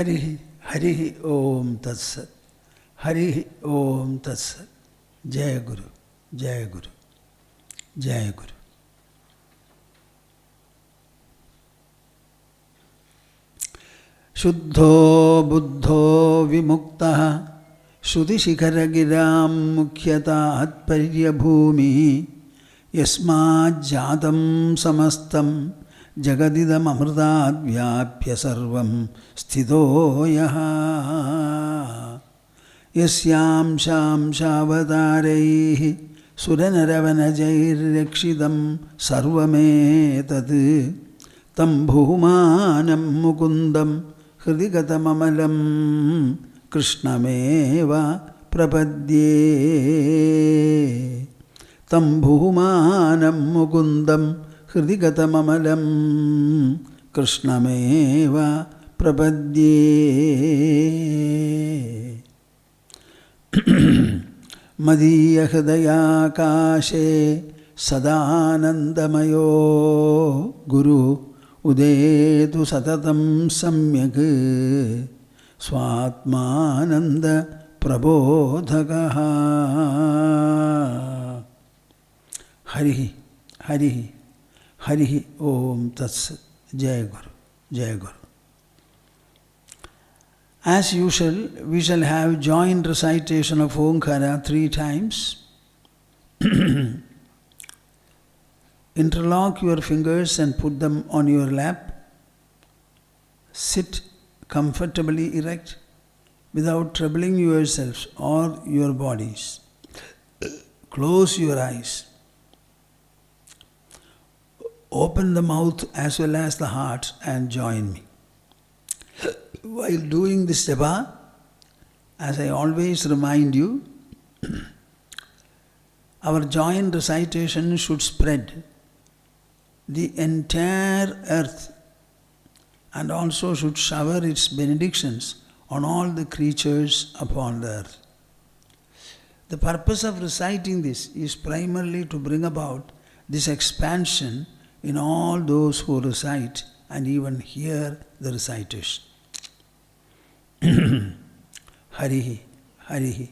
Harihi, Harihi Om Tat Sat. Harihi Om Tat Sat. Jai Guru, Jai Guru, Jai Guru. Shuddho Buddho Vimuktaha Shruti Shikharagiram Mukhyata Atparya Bhumi Yasmad Jatam Samastam Jagadidam Amrtat Vyapya Sarvam Sthito Yaha Yasyam Sham Shavatareihi Suranaravanajai Rakshidam Sarvametad Tam Bhumanam Mukundam Hridigatam Amalam Krishnameva Prapadye Tam Bhumanam Mukundam Hridigatam Amalam Krishnameva Prapadye Madhya Hridaya Kashe Sadanandamayo Guru Udetu Satatam Samyak Swatmananda Prabodhakaha. Harihi, Harihi, Harihi Om Tat Sat. Jai Guru, Jai Guru. As usual, we shall have joint recitation of Omkara 3 times. Interlock your fingers and put them on your lap. Sit comfortably erect without troubling yourselves or your bodies. Close your eyes. Open the mouth as well as the heart and join me. While doing this japa, as I always remind you, our joint recitation should spread the entire earth and also should shower its benedictions on all the creatures upon the earth. The purpose of reciting this is primarily to bring about this expansion in all those who recite and even hear the recitation. Harihi, Harihi.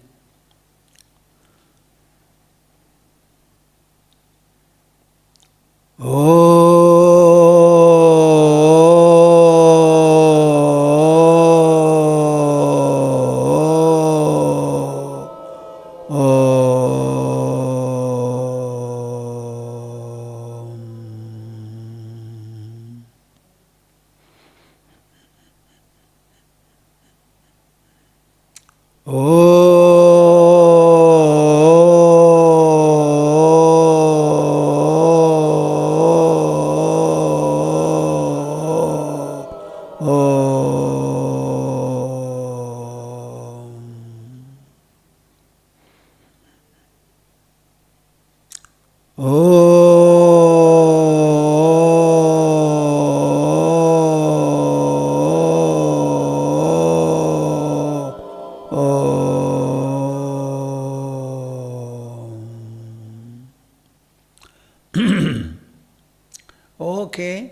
Okay.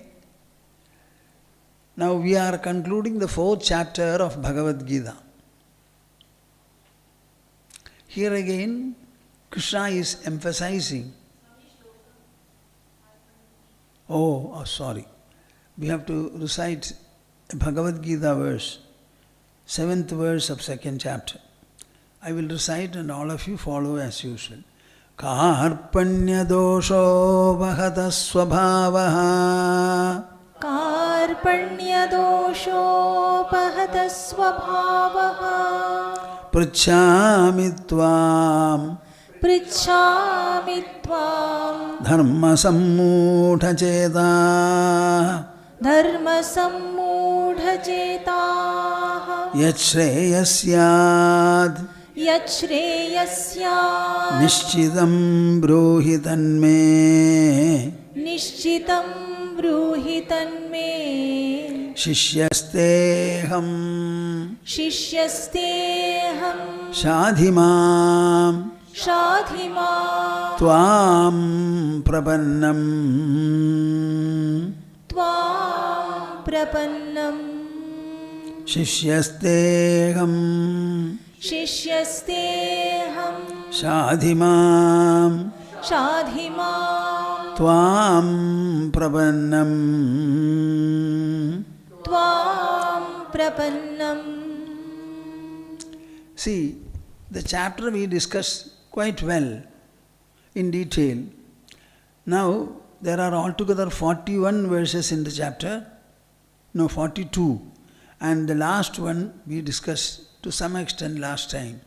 Now we are concluding the 4th chapter of Bhagavad Gita. Here again, Krishna is emphasizing. Sorry. We have to recite a Bhagavad Gita verse, 7th verse of 2nd chapter. I will recite and all of you follow as usual. Karpanya dosho vahata svabhavaha. Karpanya dosho vahata svabhavaha. Pritchami tvam. Pritchami tvam. Dharma sammudha cheta. Dharma sammudha cheta. Yachreyasyad. Yachreyasya Nishchitam bruhi tanme. Nishchitam bruhi tanme. Shishyasteham. Shishyasteham Shadhimam. Shadhimam Tvam prapannam. Tvam prapannam. Shishyasteham शिष्यस्तेऽहं Shadhimam शाधिमां Tvam Prabannam. त्वां प्रपन्नम्. See, the chapter we discussed quite well in detail. Now, there are altogether 41 verses in the chapter. No, 42. And the last one we discussed to some extent last time.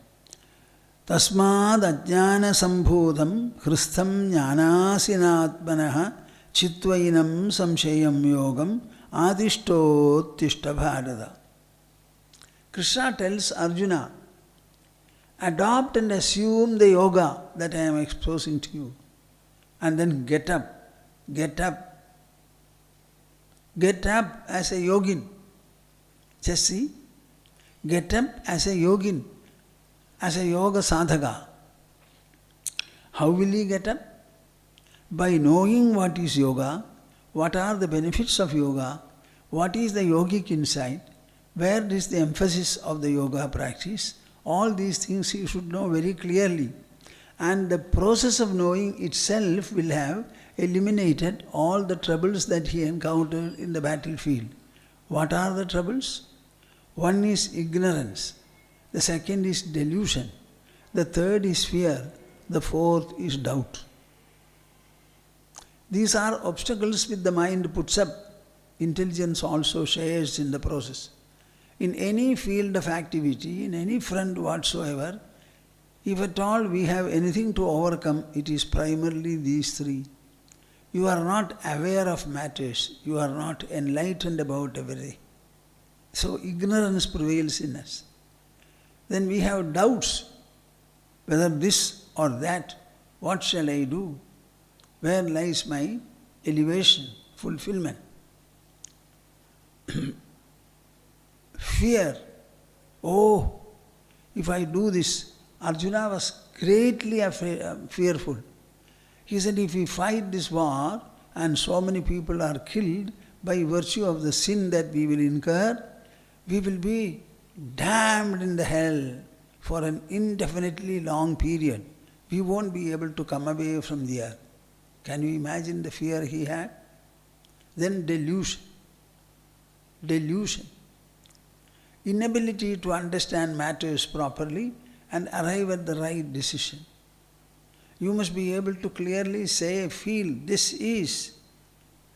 Tasmad ajnana sambhodham hristam jnanasinatmanaha chitvainam samshayam yogam adishtottishta bharata. Krishna tells Arjuna, adopt and assume the yoga that I am exposing to you. And then get up as a yogin. Just see, get up as a yogin, as a yoga sadhaka. How will he get up? By knowing what is yoga, what are the benefits of yoga, what is the yogic insight, where is the emphasis of the yoga practice. All these things you should know very clearly. And the process of knowing itself will have eliminated all the troubles that he encountered in the battlefield. What are the troubles? One is ignorance, the second is delusion, the third is fear, the fourth is doubt. These are obstacles which the mind puts up. Intelligence also shares in the process. In any field of activity, in any front whatsoever, if at all we have anything to overcome, it is primarily these three. You are not aware of matters, you are not enlightened about everything. So ignorance prevails in us. Then we have doubts, whether this or that, what shall I do? Where lies my elevation, fulfillment? Fear. Oh, if I do this, Arjuna was greatly fearful. He said, if we fight this war and so many people are killed by virtue of the sin that we will incur, we will be damned in the hell for an indefinitely long period. We won't be able to come away from the earth. Can you imagine the fear he had? Then delusion. Delusion. Inability to understand matters properly and arrive at the right decision. You must be able to clearly say, feel, this is.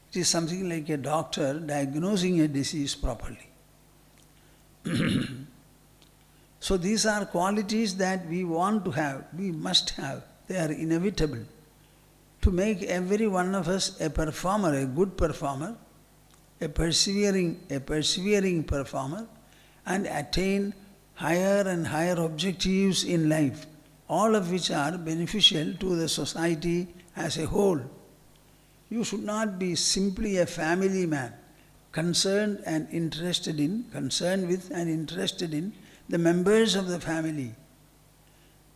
It is something like a doctor diagnosing a disease properly. So these are qualities that we want to have, we must have. They are inevitable. To make every one of us a performer, a good performer, a persevering performer, and attain higher and higher objectives in life, all of which are beneficial to the society as a whole. You should not be simply a family man, concerned with and interested in the members of the family.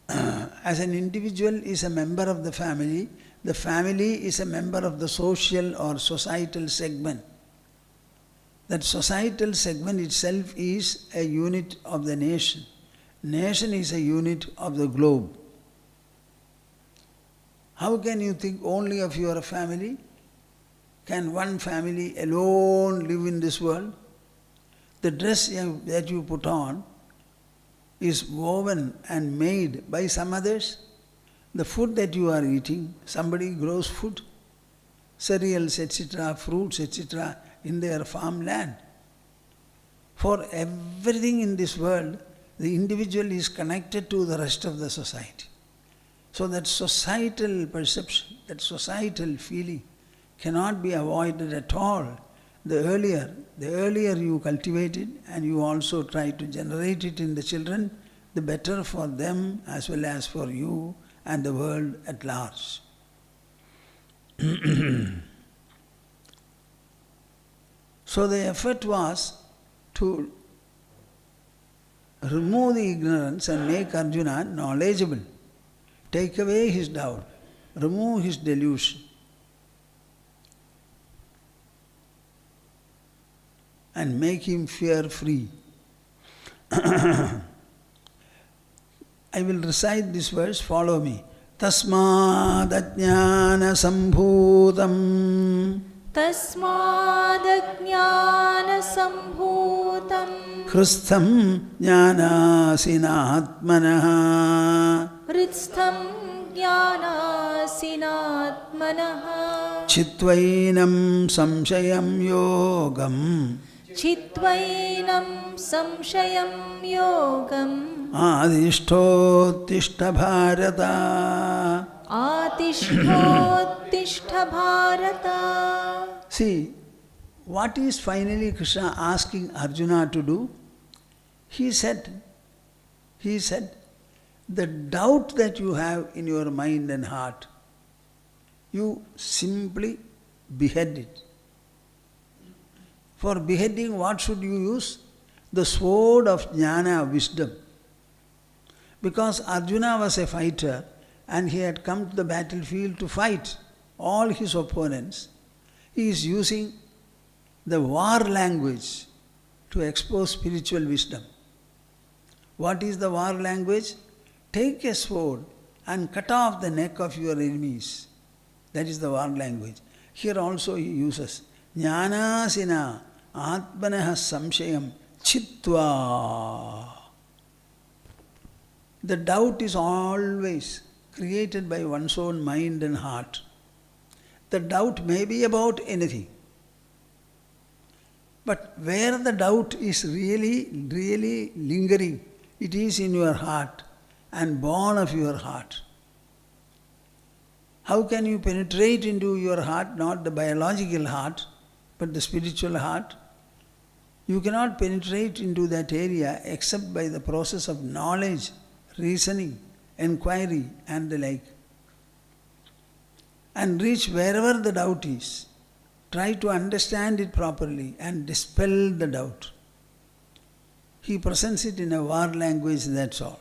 As an individual is a member of the family is a member of the social or societal segment. That societal segment itself is a unit of the nation. Nation is a unit of the globe. How can you think only of your family? Can one family alone live in this world? The dress that you put on is woven and made by some others. The food that you are eating, somebody grows food, cereals, etc., fruits, etc., in their farmland. For everything in this world, the individual is connected to the rest of the society. So that societal perception, that societal feeling cannot be avoided at all. The earlier you cultivate it and you also try to generate it in the children, the better for them as well as for you and the world at large. So the effort was to remove the ignorance and make Arjuna knowledgeable. Take away his doubt, remove his delusion. And make him fear-free. I will recite this verse, follow me. Tasmad ajnana sambhutam Tasmadajnana sambhutam Kristham jnanasinatmanaha Hritstham jnanasinatmanaha Chitvainam samshayam yogam Chitvainam samshayam yogam Adishthotishta bharata. Atishthotishta bharata. See, what is finally Krishna asking Arjuna to do? He said, the doubt that you have in your mind and heart, you simply behead it. For beheading, what should you use? The sword of Jnana, wisdom. Because Arjuna was a fighter and he had come to the battlefield to fight all his opponents. He is using the war language to expose spiritual wisdom. What is the war language? Take a sword and cut off the neck of your enemies. That is the war language. Here also he uses Jnanasina Atmanaha Samshayam Chitva. The doubt is always created by one's own mind and heart. The doubt may be about anything. But where the doubt is really lingering, it is in your heart and born of your heart. How can you penetrate into your heart, not the biological heart, but the spiritual heart? You cannot penetrate into that area except by the process of knowledge, reasoning, inquiry and the like. And reach wherever the doubt is. Try to understand it properly and dispel the doubt. He presents it in a war language, that's all.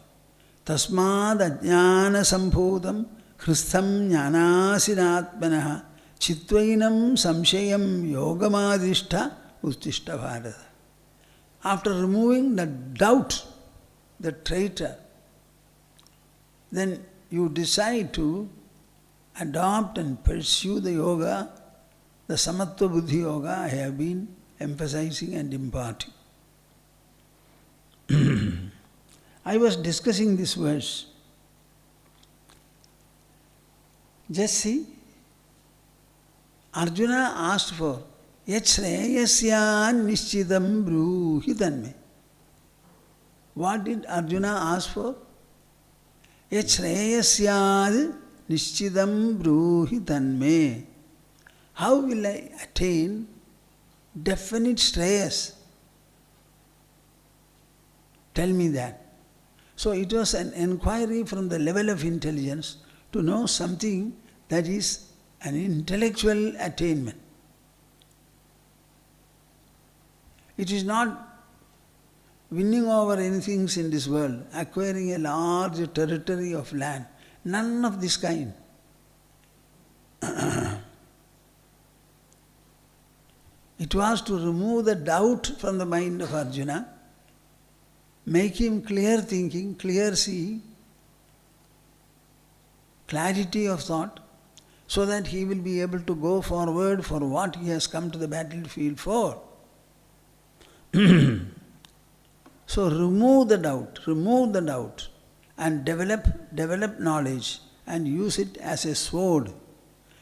Tasmad ajnana sambhutam kristham jnanasinatmanaha chitvainam samshayam yogamadishta uttishta bharata. After removing the doubt, the traitor, then you decide to adopt and pursue the yoga, the Samatva Buddhi Yoga I have been emphasizing and imparting. I was discussing this verse. Just see, Arjuna asked for Yat Shreyasya Nishchidam Bruhi Tanme. What did Arjuna ask for? Yat Shreyasya Nishchidam Bruhi Tanme. How will I attain definite Shreyas? Tell me that. So it was an inquiry from the level of intelligence to know something that is an intellectual attainment. It is not winning over anything in this world, acquiring a large territory of land. None of this kind. It was to remove the doubt from the mind of Arjuna, make him clear thinking, clear seeing, clarity of thought, so that he will be able to go forward for what he has come to the battlefield for. So remove the doubt and develop knowledge and use it as a sword.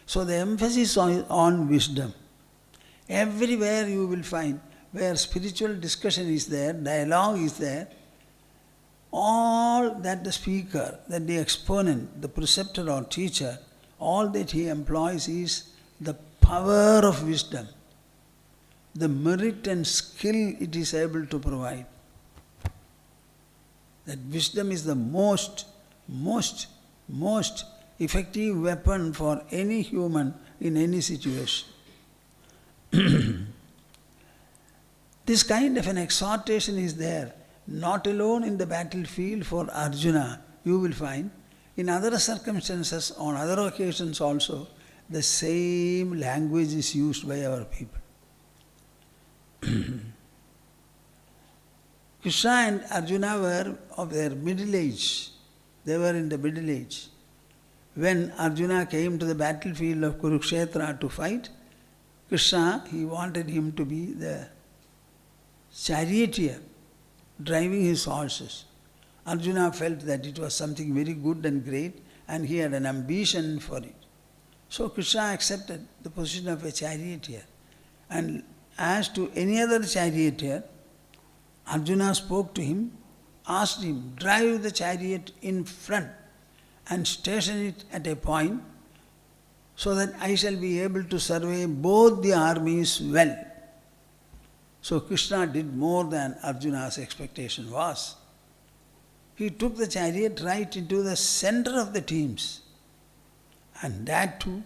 So the emphasis on wisdom. Everywhere you will find where spiritual discussion is there, dialogue is there, all that the speaker, that the exponent, the preceptor or teacher, all that he employs is the power of wisdom, the merit and skill it is able to provide. That wisdom is the most effective weapon for any human in any situation. This kind of an exhortation is there, not alone in the battlefield for Arjuna. You will find in other circumstances, on other occasions also, the same language is used by our people. Krishna and Arjuna were of their middle age. They were in the middle age. When Arjuna came to the battlefield of Kurukshetra to fight, Krishna, he wanted him to be the charioteer, driving his horses. Arjuna felt that it was something very good and great, and he had an ambition for it. So Krishna accepted the position of a charioteer. And as to any other charioteer, Arjuna spoke to him, asked him, drive the chariot in front and station it at a point so that I shall be able to survey both the armies well. So Krishna did more than Arjuna's expectation was. He took the chariot right into the center of the teams, and that too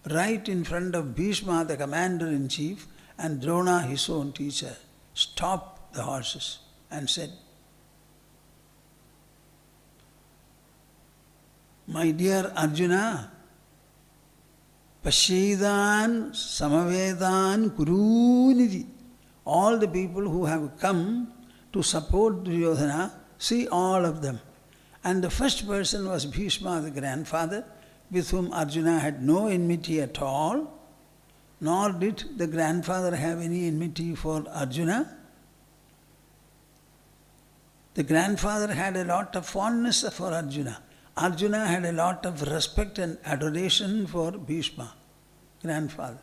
right in front of Bhishma, the commander-in-chief, and Drona, his own teacher, stopped the horses and said, my dear Arjuna, Pashyedan Samavedan Kurunidhi. All the people who have come to support Duryodhana, see all of them. And the first person was Bhishma, the grandfather, with whom Arjuna had no enmity at all, nor did the grandfather have any enmity for Arjuna. The grandfather had a lot of fondness for Arjuna. Arjuna had a lot of respect and adoration for Bhishma, grandfather.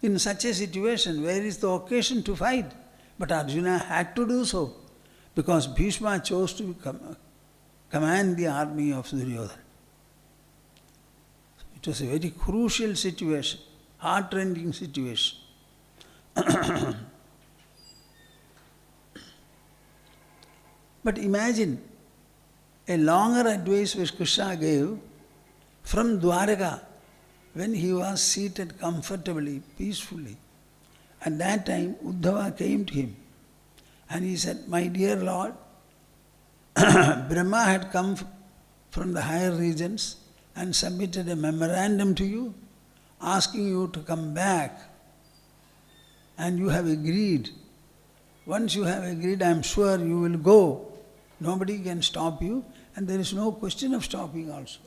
In such a situation, where is the occasion to fight? But Arjuna had to do so, because Bhishma chose to command the army of Duryodhana. It was a very crucial situation, heart-rending situation. But imagine a longer advice which Krishna gave from Dwaraka when he was seated comfortably, peacefully. At that time, Uddhava came to him and he said, my dear Lord, Brahma had come from the higher regions and submitted a memorandum to you, asking you to come back, and you have agreed. Once you have agreed, I am sure you will go. Nobody can stop you, and there is no question of stopping also.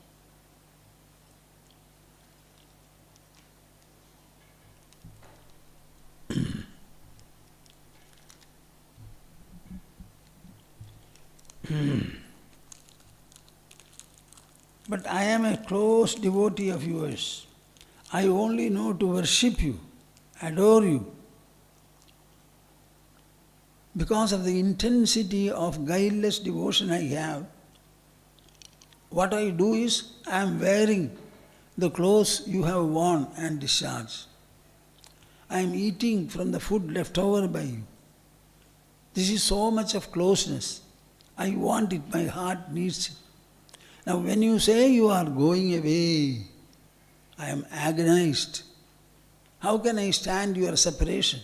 But I am a close devotee of yours. I only know to worship you, adore you. Because of the intensity of guileless devotion I have, what I do is, I am wearing the clothes you have worn and discharged. I am eating from the food left over by you. This is so much of closeness. I want it, my heart needs it. Now when you say you are going away, I am agonized. How can I stand your separation?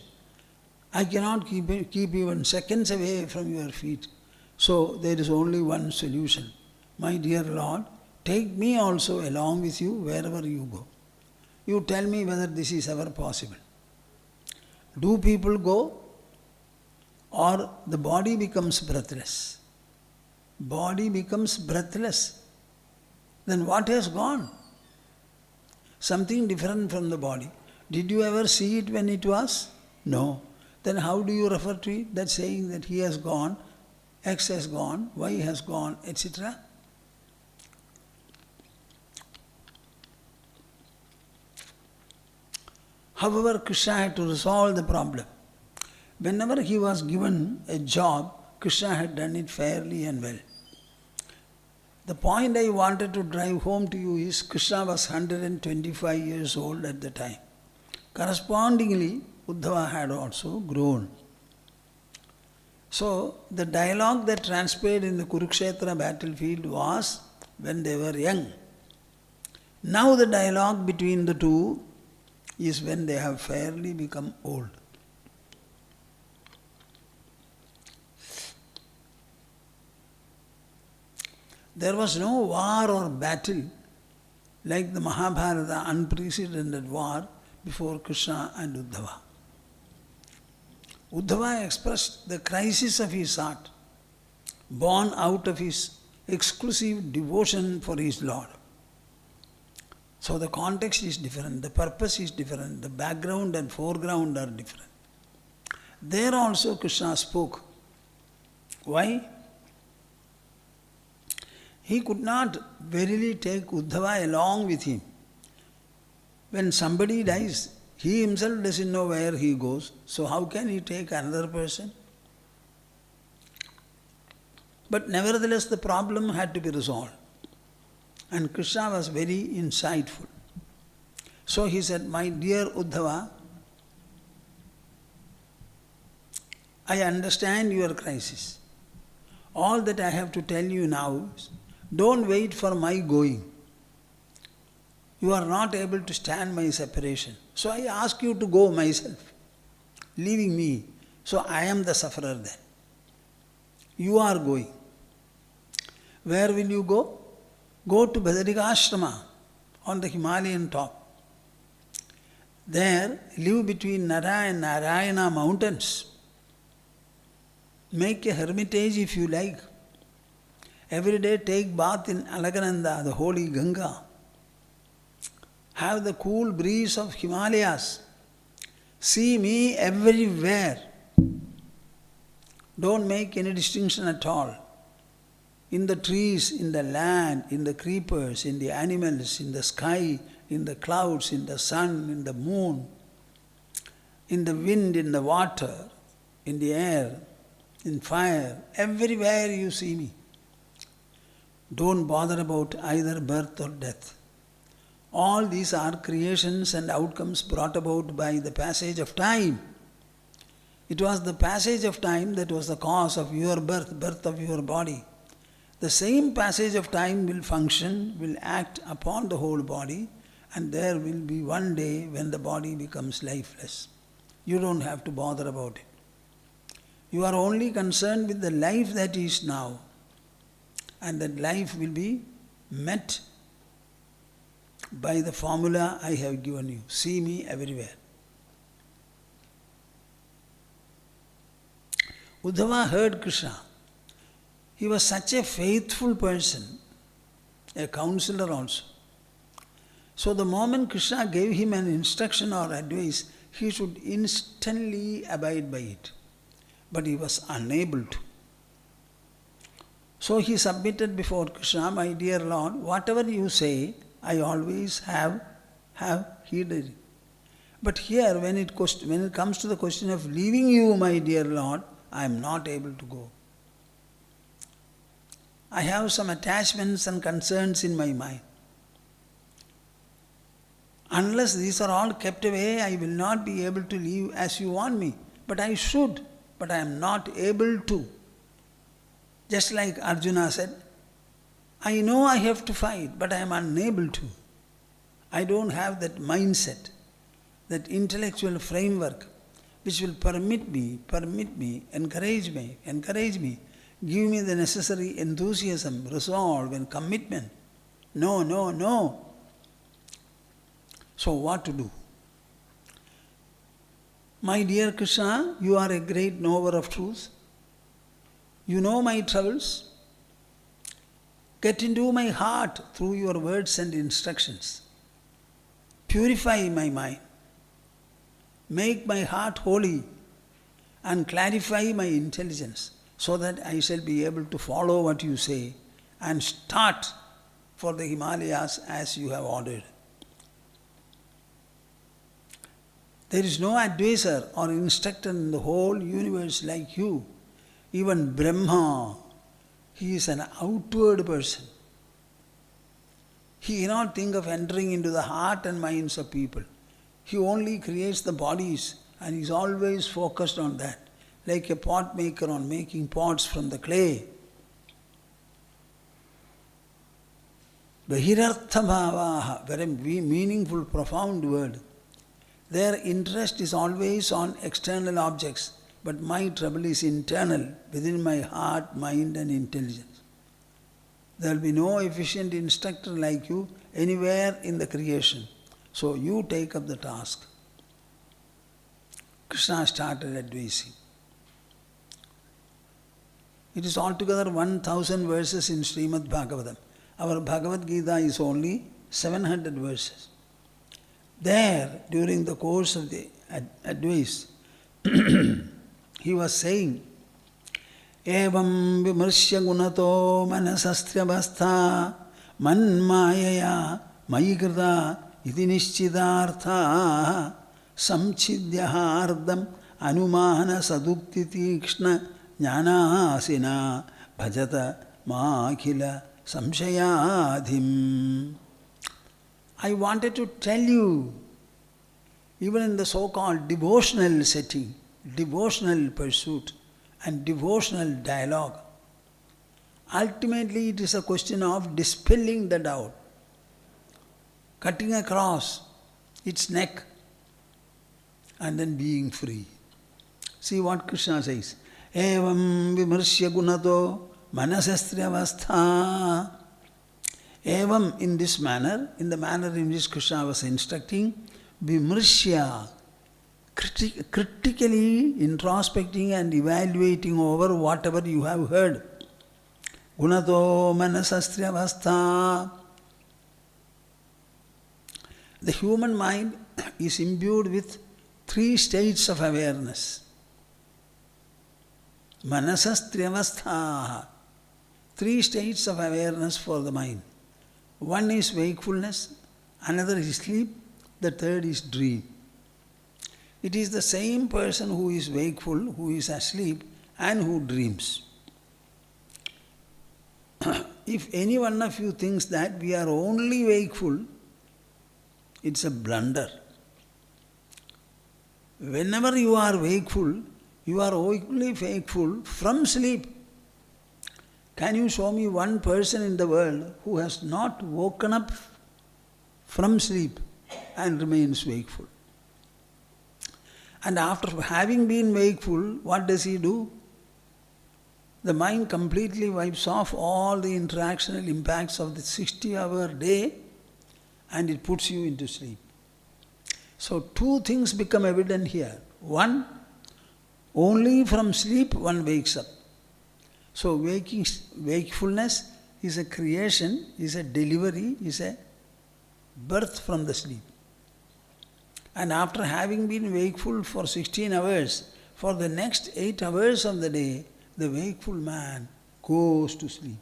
I cannot keep even seconds away from your feet. So there is only one solution. My dear Lord, take me also along with you wherever you go. You tell me whether this is ever possible. Do people go, or the body becomes breathless? Body becomes breathless. Then what has gone? Something different from the body. Did you ever see it when it was? No. Then how do you refer to it? That saying that he has gone, X has gone, Y has gone, etc. However, Krishna had to resolve the problem. Whenever he was given a job, Krishna had done it fairly and well. The point I wanted to drive home to you is Krishna was 125 years old at the time. Correspondingly, Uddhava had also grown. So, the dialogue that transpired in the Kurukshetra battlefield was when they were young. Now the dialogue between the two is when they have fairly become old. There was no war or battle like the Mahabharata, unprecedented war before Krishna and Uddhava. Uddhava expressed the crisis of his heart, born out of his exclusive devotion for his Lord. So the context is different, the purpose is different, the background and foreground are different. There also Krishna spoke. Why? He could not verily take Uddhava along with him. When somebody dies, he himself doesn't know where he goes, so how can he take another person? But nevertheless, the problem had to be resolved. And Krishna was very insightful. So he said, my dear Uddhava, I understand your crisis. All that I have to tell you now is, don't wait for my going. You are not able to stand my separation. So I ask you to go myself, leaving me. So I am the sufferer then. You are going. Where will you go? Go to Badarika on the Himalayan top. There, live between Nara and Narayana mountains. Make a hermitage if you like. Every day take bath in Alakananda, the holy Ganga. Have the cool breeze of Himalayas. See me everywhere. Don't make any distinction at all. In the trees, in the land, in the creepers, in the animals, in the sky, in the clouds, in the sun, in the moon, in the wind, in the water, in the air, in fire, everywhere you see me. Don't bother about either birth or death. All these are creations and outcomes brought about by the passage of time. It was the passage of time that was the cause of your birth of your body. The same passage of time will function, will act upon the whole body, and there will be one day when the body becomes lifeless. You don't have to bother about it. You are only concerned with the life that is now, and that life will be met by the formula I have given you. See me everywhere. Uddhava heard Krishna. He was such a faithful person, a counselor also. So the moment Krishna gave him an instruction or advice, he should instantly abide by it. But he was unable to. So he submitted before Krishna, my dear Lord, whatever you say, I always have heeded it. But here, when it comes to the question of leaving you, my dear Lord, I am not able to go. I have some attachments and concerns in my mind. Unless these are all kept away, I will not be able to live as you want me. But I should, but I am not able to. Just like Arjuna said, I know I have to fight, but I am unable to. I don't have that mindset, that intellectual framework which will permit me, encourage me, give me the necessary enthusiasm, resolve and commitment. No. So what to do? My dear Krishna, you are a great knower of truth. You know my troubles. Get into my heart through your words and instructions. Purify my mind. Make my heart holy and clarify my intelligence so that I shall be able to follow what you say and start for the Himalayas as you have ordered. There is no advisor or instructor in the whole universe like you. Even Brahma, he is an outward person. He cannot think of entering into the heart and minds of people. He only creates the bodies and is always focused on that, like a pot maker on making pots from the clay. Bahirartha bhavaha, very meaningful, profound word. Their interest is always on external objects, but my trouble is internal, within my heart, mind and intelligence. There will be no efficient instructor like you anywhere in the creation. So you take up the task. Krishna started advising. It is altogether 1000 verses in Srimad Bhagavatam. Our Bhagavad Gita is only 700 verses. There, during the course of the advice, he was saying, Evam vimarsya gunato manasastrabastha manmayaya mayikrita iti nishchidartha samchidyaha anumana sadukti tikshna Jnana asina bhajata makhila samshayadhim. I wanted to tell you, even in the so-called devotional setting, devotional pursuit and devotional dialogue, ultimately it is a question of dispelling the doubt, cutting across its neck and then being free. See what Krishna says. Evam vimarsya gunato manasastriyavastha. Evam, in this manner, in the manner in which Krishna was instructing, vimarsya, critically introspecting and evaluating over whatever you have heard. Gunato manasastriyavastha. The human mind is imbued with 3 states of awareness. Manasastriyavastha. 3 states of awareness for the mind. One is wakefulness, another is sleep, the third is dream. It is the same person who is wakeful, who is asleep, and who dreams. If any one of you thinks that we are only wakeful, it's a blunder. Whenever you are wakeful, you are only wakeful from sleep. Can you show me one person in the world who has not woken up from sleep and remains wakeful? And after having been wakeful, what does he do? The mind completely wipes off all the interactional impacts of the 60-hour day and it puts you into sleep. So 2 things become evident here. One, only from sleep one wakes up. So wakefulness is a creation, is a delivery, is a birth from the sleep. And after having been wakeful for 16 hours, for the next 8 hours of the day, the wakeful man goes to sleep.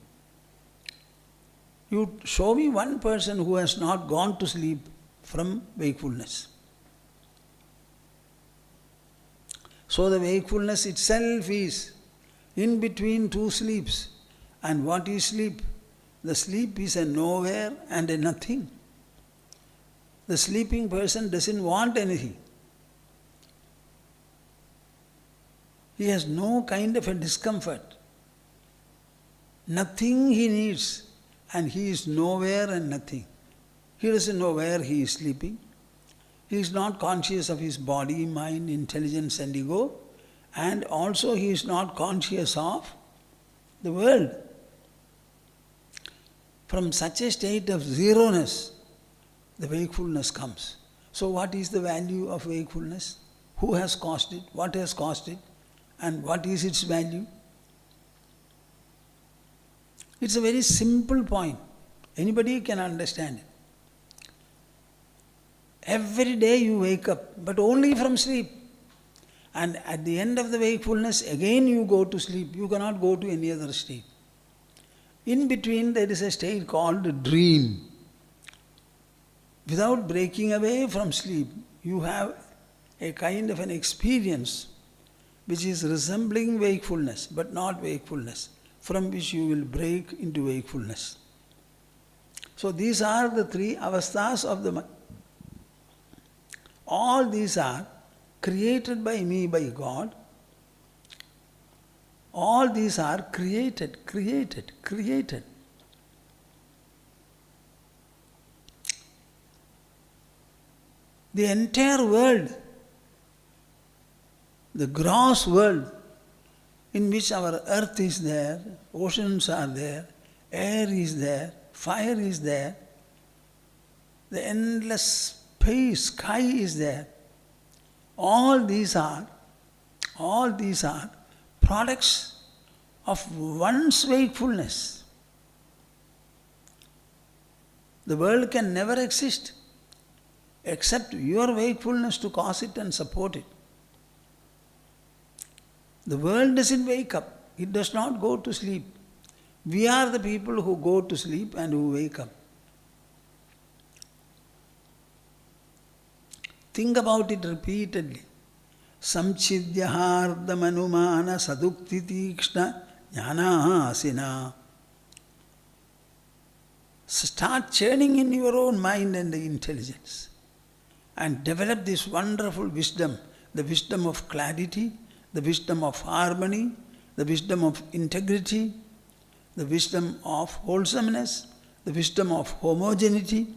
You show me one person who has not gone to sleep from wakefulness. So the wakefulness itself is in between 2 sleeps. And what is sleep? The sleep is a nowhere and a nothing. The sleeping person doesn't want anything. He has no kind of a discomfort. Nothing he needs, and he is nowhere and nothing. He doesn't know where he is sleeping. He is not conscious of his body, mind, intelligence and ego, and also he is not conscious of the world. From such a state of zeroness, the wakefulness comes. So what is the value of wakefulness? Who has caused it? What has caused it? And what is its value? It's a very simple point. Anybody can understand it. Every day you wake up, but only from sleep. And at the end of the wakefulness, again you go to sleep. You cannot go to any other state. In between there is a state called dream. Without breaking away from sleep, you have a kind of an experience which is resembling wakefulness, but not wakefulness, from which you will break into wakefulness. So these are the 3 avasthas of the mind. All these are created by me, by God. All these are created. The entire world, the gross world in which our earth is there, oceans are there, air is there, fire is there, the endless space, sky is there. All these are products of one's wakefulness. The world can never exist except your wakefulness to cause it and support it. The world doesn't wake up. It does not go to sleep. We are the people who go to sleep and who wake up. Think about it repeatedly. Samchidyahardhamanumana sadukti tikshna jnana asina. Start churning in your own mind and intelligence and develop this wonderful wisdom, the wisdom of clarity, the wisdom of harmony, the wisdom of integrity, the wisdom of wholesomeness, the wisdom of homogeneity,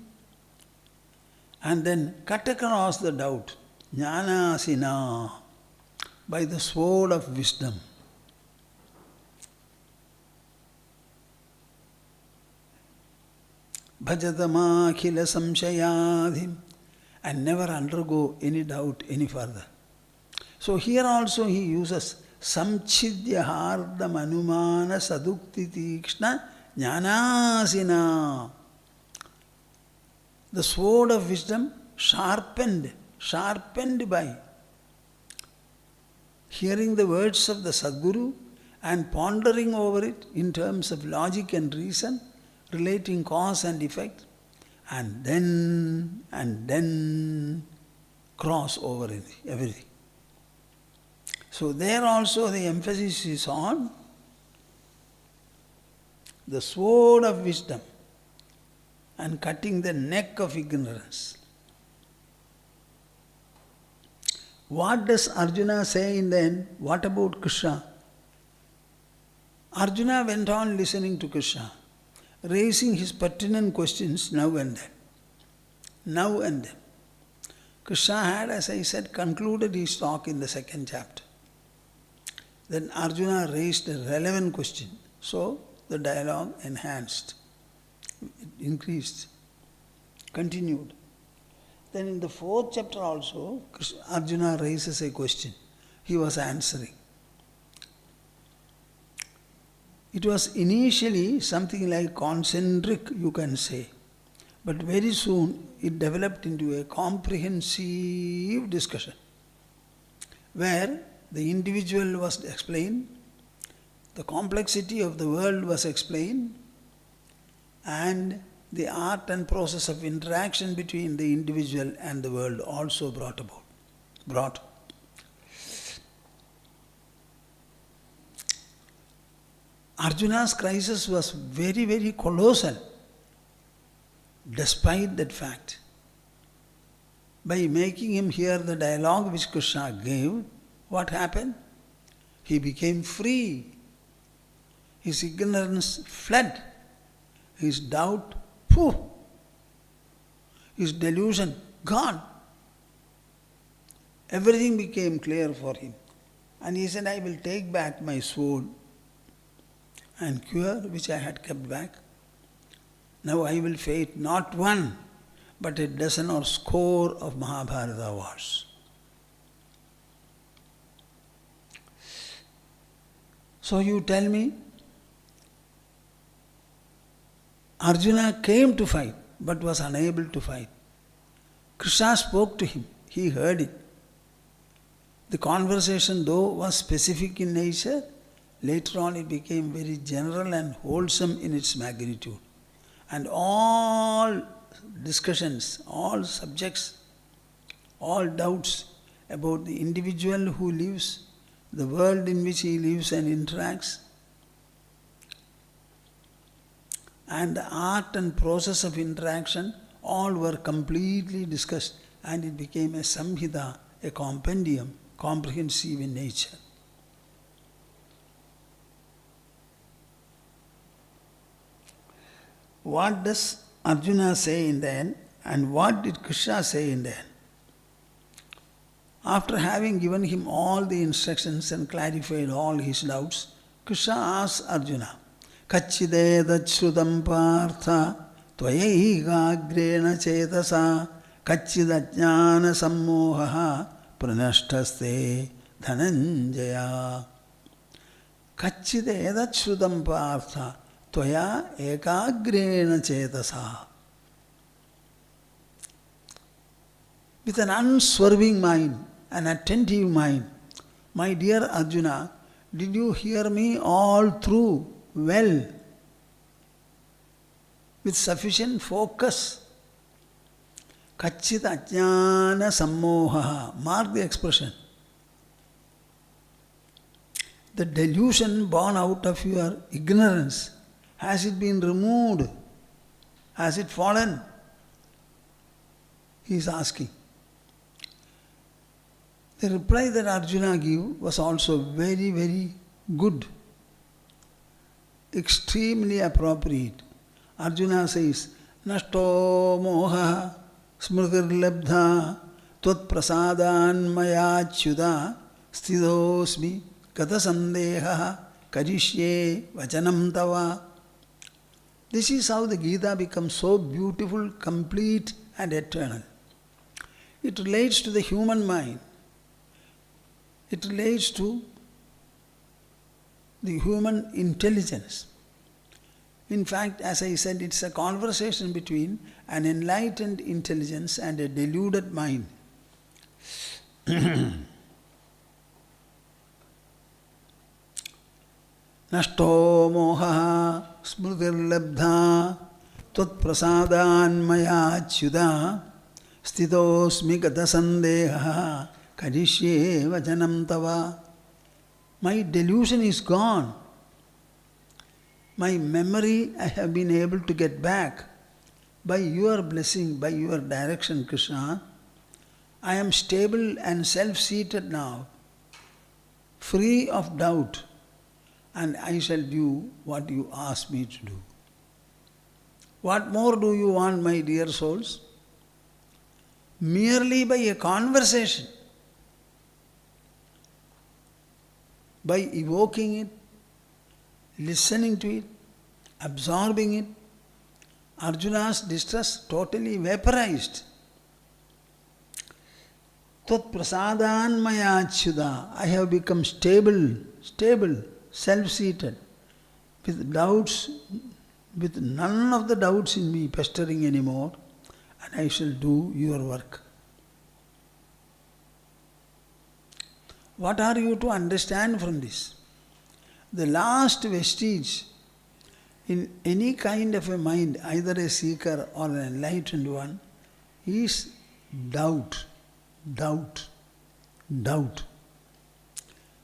and then cut across the doubt, jnana asina, by the sword of wisdom. Bhajatama khila samshayadhim, and never undergo any doubt any further. So here also he uses samchidya hardam anumana sadukti tikshna jnanasina. The sword of wisdom sharpened by hearing the words of the Sadguru and pondering over it in terms of logic and reason, relating cause and effect, and then cross over everything. So there also the emphasis is on the sword of wisdom and cutting the neck of ignorance. What does Arjuna say in the end? What about Krishna? Arjuna went on listening to Krishna, raising his pertinent questions now and then. Now and then. Krishna had, as I said, concluded his talk in the 2nd chapter. Then Arjuna raised a relevant question. So the dialogue enhanced, it increased, continued. Then in the 4th chapter also, Arjuna raises a question. He was answering. It was initially something like concentric, you can say. But very soon it developed into a comprehensive discussion where the individual was explained, the complexity of the world was explained, and the art and process of interaction between the individual and the world also brought. Arjuna's crisis was very, very colossal. Despite that fact, by making him hear the dialogue which Krishna gave, what happened? He became free. His ignorance fled. His doubt, his delusion, gone. Everything became clear for him. And he said, I will take back my sword and cure which I had kept back. Now I will fight not one, but a dozen or score of Mahabharata wars. So you tell me, Arjuna came to fight, but was unable to fight. Krishna spoke to him, he heard it. The conversation, though, was specific in nature, later on it became very general and wholesome in its magnitude. And all discussions, all subjects, all doubts about the individual who lives, the world in which he lives and interacts, and the art and process of interaction, all were completely discussed, and it became a samhita, a compendium, comprehensive in nature. What does Arjuna say in the end, and what did Krishna say in the end? After having given him all the instructions and clarified all his doubts, Krishna asks Arjuna, Kachchidedat shrudam partha tvayaigagrena chetasa kachchidajnana sammohaha pranashtaste dhananjaya. Kachchid edat shrudam partha tvaya ekagrena chetasa. With an unswerving mind, an attentive mind, my dear Arjuna, did you hear me all through well? With sufficient focus. Kachchit ajnana sammoha. Mark the expression. The delusion born out of your ignorance, has it been removed? Has it fallen? He is asking. The reply that Arjuna gave was also very, very good, extremely appropriate. Arjuna says, Nashto moha smritir labdha tvat prasadan maya achyuta sthidosmi kata sandeha karishye vachanam tava. This is how the Gita becomes so beautiful, complete and eternal. It relates to the human mind. It relates to the human intelligence. In fact, as I said, it's a conversation between an enlightened intelligence and a deluded mind. Nashto moha smritir labdha tvat prasadan maya achyuta sthitosmi gata sandeha karishye vachanam tava. My delusion is gone. My memory I have been able to get back. By your blessing, by your direction, Krishna, I am stable and self-seated now, free of doubt, and I shall do what you ask me to do. What more do you want, my dear souls? Merely by a conversation, by evoking it, listening to it, absorbing it, Arjuna's distress totally vaporized. Tvat prasadan maya achyuta. I have become stable, self-seated, with doubts, with none of the doubts in me pestering anymore, and I shall do your work. What are you to understand from this? The last vestige in any kind of a mind, either a seeker or an enlightened one, is doubt.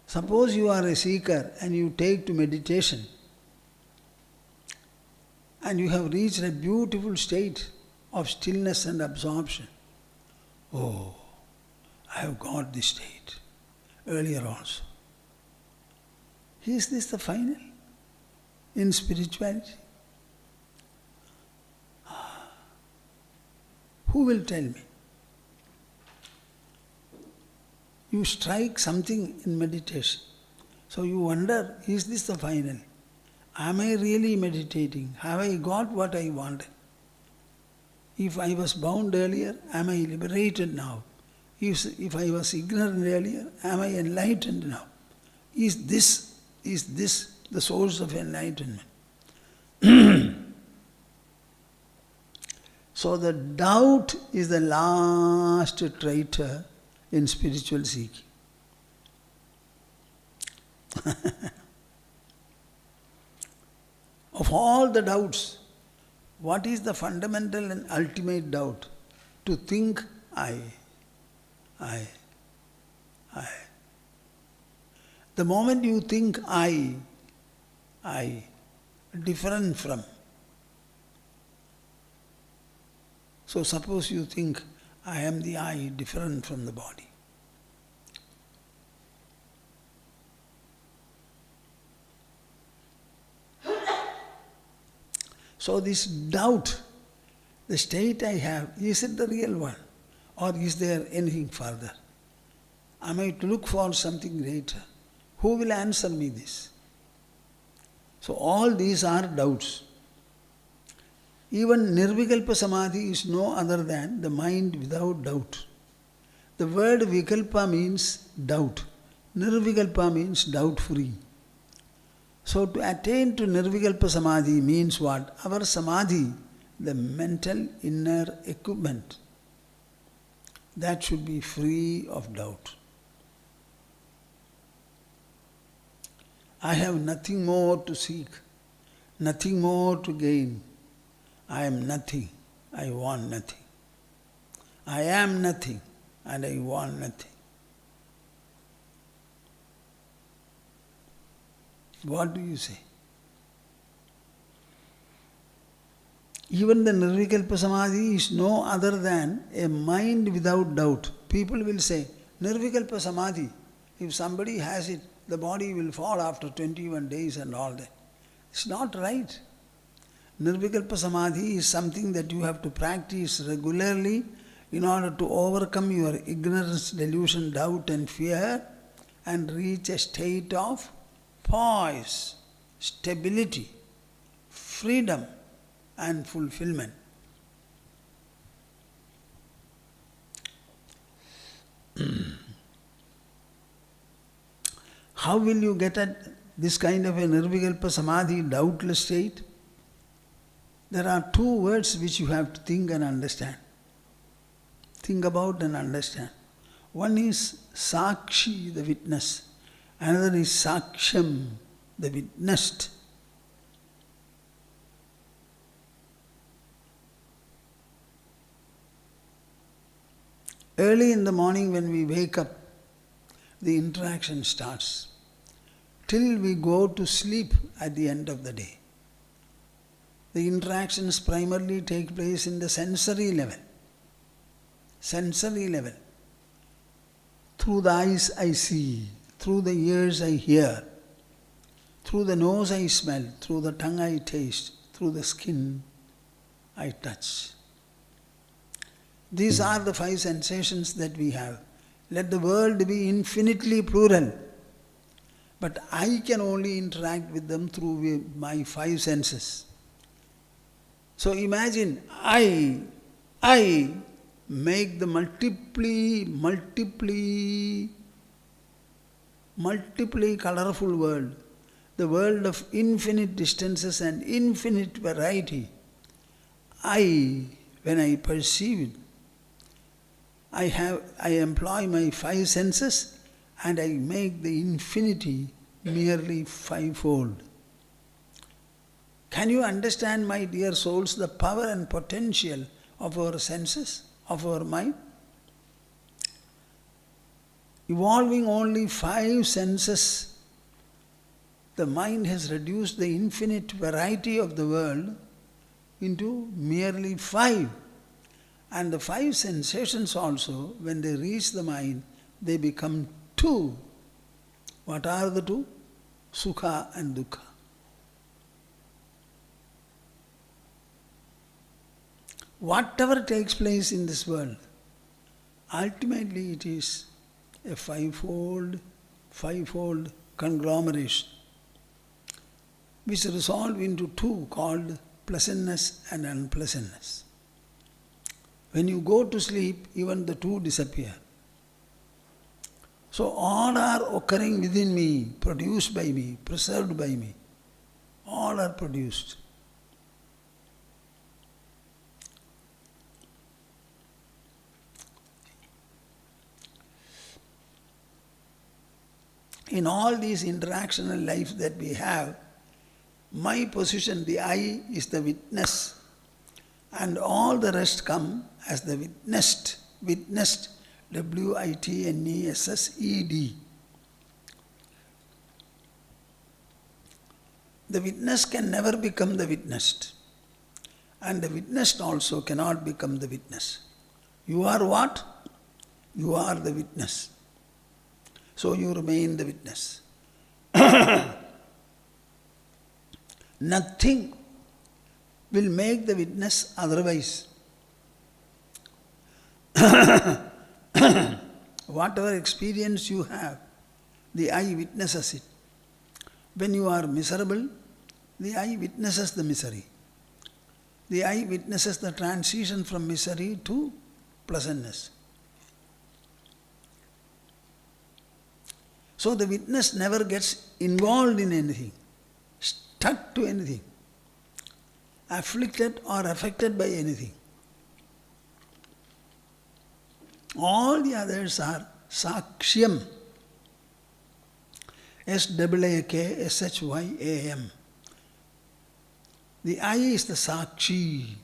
Suppose you are a seeker and you take to meditation and you have reached a beautiful state of stillness and absorption. Oh, I have got this state earlier also. Is this the final in spirituality? Who will tell me? You strike something in meditation. So you wonder, is this the final? Am I really meditating? Have I got what I wanted? If I was bound earlier, am I liberated now? If I was ignorant earlier, am I enlightened now? Is this the source of enlightenment? So the doubt is the last traitor in spiritual seeking. Of all the doubts, what is the fundamental and ultimate doubt? To think I. The moment you think I, different from. So suppose you think I am the I, different from the body. So this doubt, the state I have, is it the real one? Or is there anything further? Am I to look for something greater? Who will answer me this? So all these are doubts. Even Nirvikalpa Samadhi is no other than the mind without doubt. The word vikalpa means doubt. Nirvikalpa means doubt-free. So to attain to nirvikalpa samadhi means what? Our samadhi, the mental inner equipment, that should be free of doubt. I have nothing more to seek, nothing more to gain. I am nothing, I want nothing. I am nothing and I want nothing. What do you say? Even the Nirvikalpa Samadhi is no other than a mind without doubt. People will say, Nirvikalpa Samadhi, if somebody has it, the body will fall after 21 days and all that. It's not right. Nirvikalpa Samadhi is something that you have to practice regularly in order to overcome your ignorance, delusion, doubt and fear and reach a state of poise, stability, freedom and fulfillment. How will you get at this kind of a Nirvikalpa Samadhi, doubtless state? There are two words which you have to think and understand. Think about and understand. One is Sakshi, the witness. Another is Saksham, the witnessed. Early in the morning when we wake up, the interaction starts till we go to sleep at the end of the day. The interactions primarily take place in the sensory level. Sensory level. Through the eyes I see, through the ears I hear, through the nose I smell, through the tongue I taste, through the skin I touch. These are the 5 sensations that we have. Let the world be infinitely plural, but I can only interact with them through my 5 senses. So imagine, I make the multiply colorful world, the world of infinite distances and infinite variety. When I perceive it, I employ my 5 senses and I make the infinity merely 5-fold. Can you understand, my dear souls, the power and potential of our senses, of our mind? Evolving only 5 senses, the mind has reduced the infinite variety of the world into merely 5. And the 5 sensations also, when they reach the mind, they become 2. What are the 2? Sukha and Dukkha. Whatever takes place in this world, ultimately it is a 5-fold conglomeration, which resolve into 2 called pleasantness and unpleasantness. When you go to sleep, even the 2 disappear. So all are occurring within me, produced by me, preserved by me. All are produced. In all these interactional lives that we have, my position, the I, is the witness. And all the rest come as the witnessed, W-I-T-N-E-S-S-E-D. The witness can never become the witnessed. And the witnessed also cannot become the witness. You are what? You are the witness. So you remain the witness. Nothing will make the witness otherwise. Whatever experience you have, the I witnesses it. When you are miserable, the I witnesses the misery. The I witnesses the transition from misery to pleasantness. So the witness never gets involved in anything, stuck to anything, afflicted or affected by anything. All the others are sakshyam. S-A-A-K-S-H-Y-A-M. The I is the sakshi.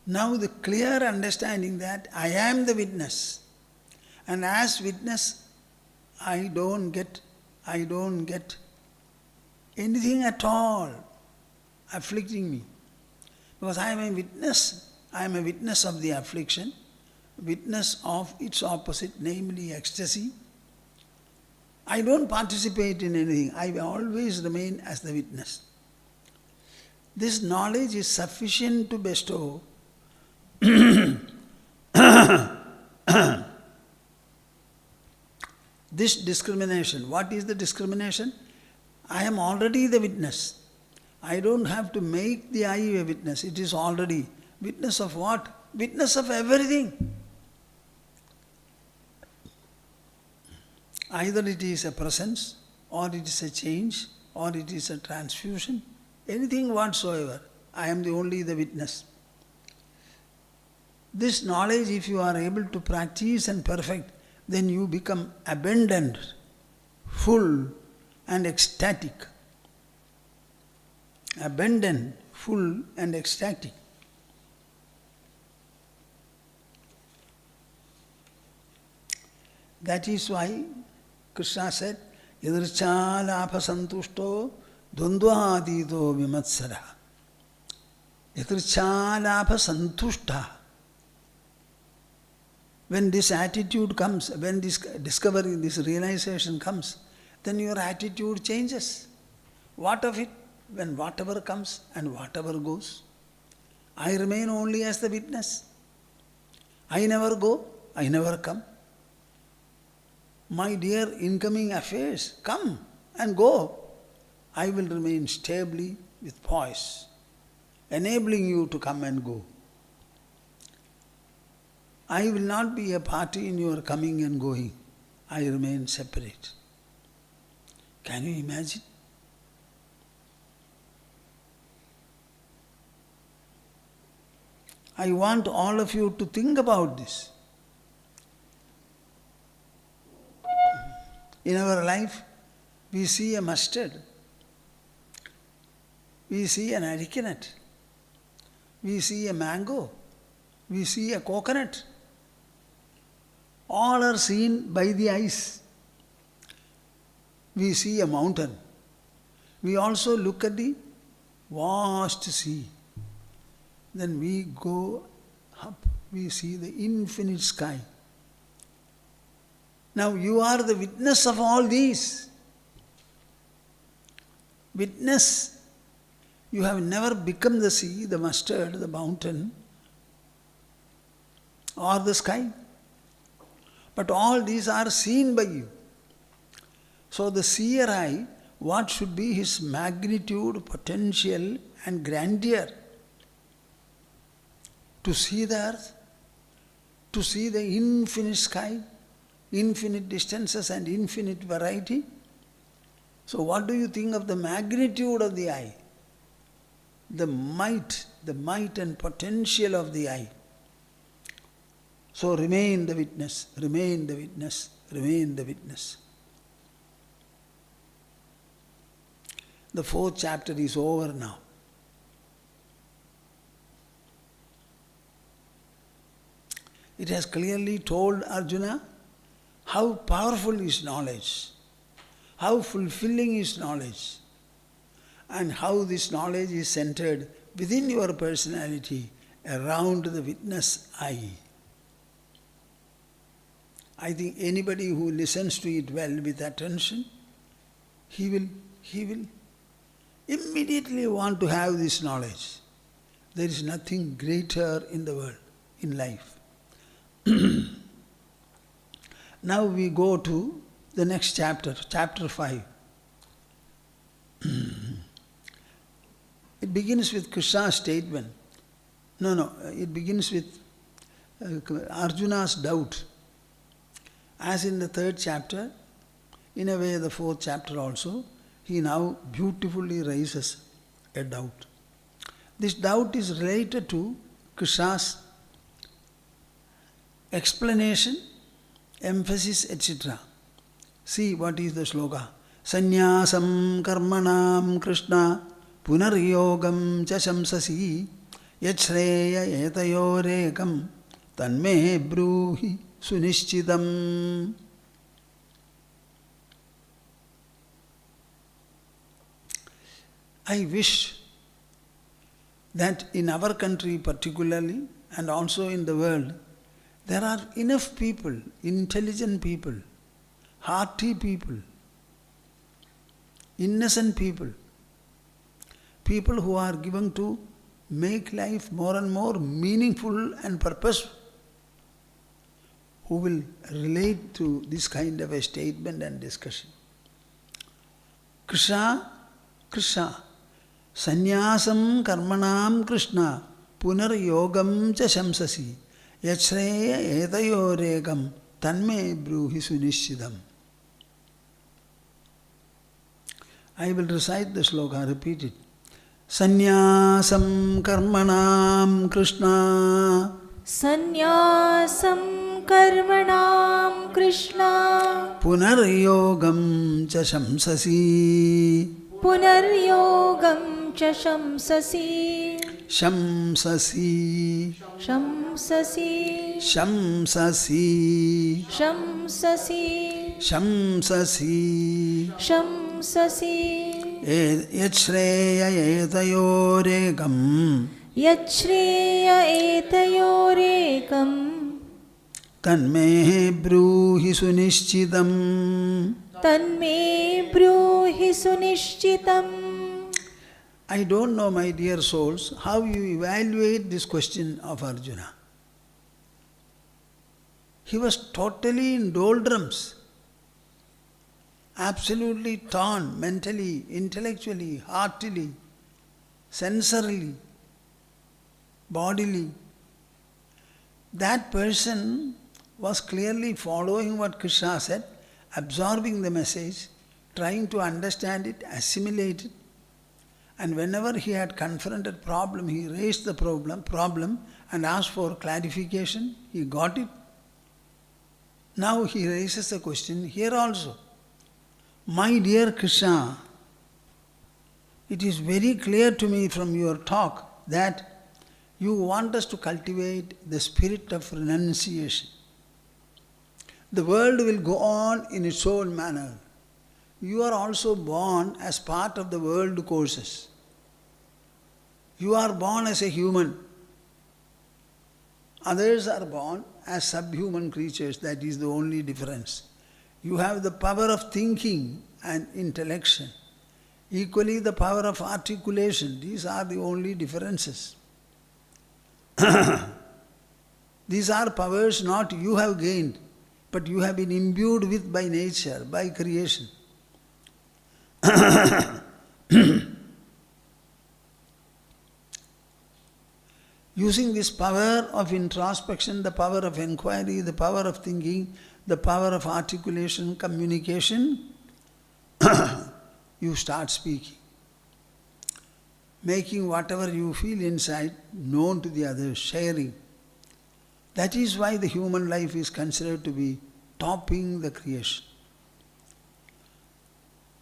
Now the clear understanding that I am the witness, and as witness I don't get anything at all afflicting me. Because I am a witness of the affliction, witness of its opposite, namely ecstasy. I don't participate in anything. I always remain as the witness. This knowledge is sufficient to bestow this discrimination. What is the discrimination? I am already the witness. I don't have to make the I a witness. It is already. Witness of what? Witness of everything. Either it is a presence, or it is a change, or it is a transfusion, anything whatsoever. I am only the witness. This knowledge, if you are able to practice and perfect, then you become abundant, full and ecstatic. Abundant, full and ecstatic. That is why Krishna said, Yadrichālāpa santushto dvandvādīto vimatsara. Yadrichālāpa santushta. When this attitude comes, when this discovery, this realization comes, then your attitude changes. What of it? When whatever comes and whatever goes, I remain only as the witness. I never go, I never come. My dear incoming affairs, come and go. I will remain stably with poise, enabling you to come and go. I will not be a party in your coming and going. I remain separate. Can you imagine? I want all of you to think about this. In our life, we see a mustard, we see an areca nut, we see a mango, we see a coconut. All are seen by the eyes. We see a mountain. We also look at the vast sea. Then we go up, we see the infinite sky. Now you are the witness of all these. Witness. You have never become the sea, the mustard, the mountain, or the sky. But all these are seen by you. So the seer eye, what should be his magnitude, potential and grandeur? To see the earth, to see the infinite sky, infinite distances and infinite variety. So what do you think of the magnitude of the eye? The might and potential of the eye. So remain the witness, remain the witness, remain the witness. The 4th chapter is over now. It has clearly told Arjuna how powerful is knowledge, how fulfilling is knowledge, and how this knowledge is centered within your personality around the witness I. I think anybody who listens to it well with attention, he will immediately want to have this knowledge. There is nothing greater in the world, in life. Now we go to the next chapter, chapter 5. It begins with Krishna's statement. It begins with Arjuna's doubt. As in the 3rd chapter, in a way the 4th chapter also, he now beautifully raises a doubt. This doubt is related to Krishna's explanation, emphasis, etc. See what is the sloka. Sannyasam karmanam Krishna punaryogam cha shamsasi yachreya etayorekam tanme bruhi sunishchitam. I wish that in our country particularly and also in the world, there are enough people, intelligent people, hearty people, innocent people, people who are given to make life more and more meaningful and purposeful, who will relate to this kind of a statement and discussion. Krishna, Sannyasam karmanam Krishna punaryogam cha shamsasi yachreya etayorekam tanme bruhi sunishchidam. I will recite the sloka, repeat it. Sannyasam karmanam Krishna Sannyasam karmanam Krishna punaryogam cha shamsasi Punaryogam cha shamsasi Shamsasi Shamsasi Shamsasi Shamsasi Shamsasi Shamsasi Yachreya etayorekam Yachreya etayorekam Tanme bruhi sunishchitam. Tanme bruhi sunishchitam. I don't know, my dear souls, how you evaluate this question of Arjuna. He was totally in doldrums, absolutely torn mentally, intellectually, heartily, sensorily, bodily. That person was clearly following what Krishna said, absorbing the message, trying to understand it, assimilate it. And whenever he had confronted problem, he raised the problem and asked for clarification. He got it. Now he raises the question here also. My dear Krishna, it is very clear to me from your talk that you want us to cultivate the spirit of renunciation. The world will go on in its own manner. You are also born as part of the world courses. You are born as a human. Others are born as subhuman creatures. That is the only difference. You have the power of thinking and intellection. Equally the power of articulation. These are the only differences. These are powers not you have gained, but you have been imbued with by nature, by creation. Using this power of introspection, the power of inquiry, the power of thinking, the power of articulation, communication, you start speaking. Making whatever you feel inside known to the others, sharing. That is why the human life is considered to be topping the creation.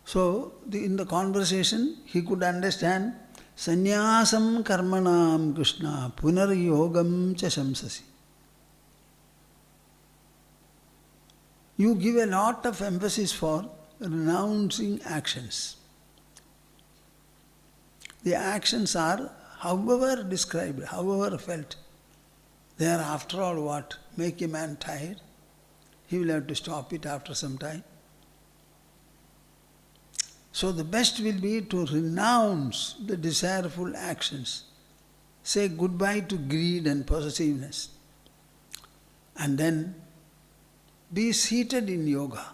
So, in the conversation, he could understand Sannyasam karmanam Krishna punaryogam cha shamsasi. You give a lot of emphasis for renouncing actions. The actions are, however described, however felt, they are after all what? Make a man tired. He will have to stop it after some time. So the best will be to renounce the desireful actions. Say goodbye to greed and possessiveness. And then be seated in yoga.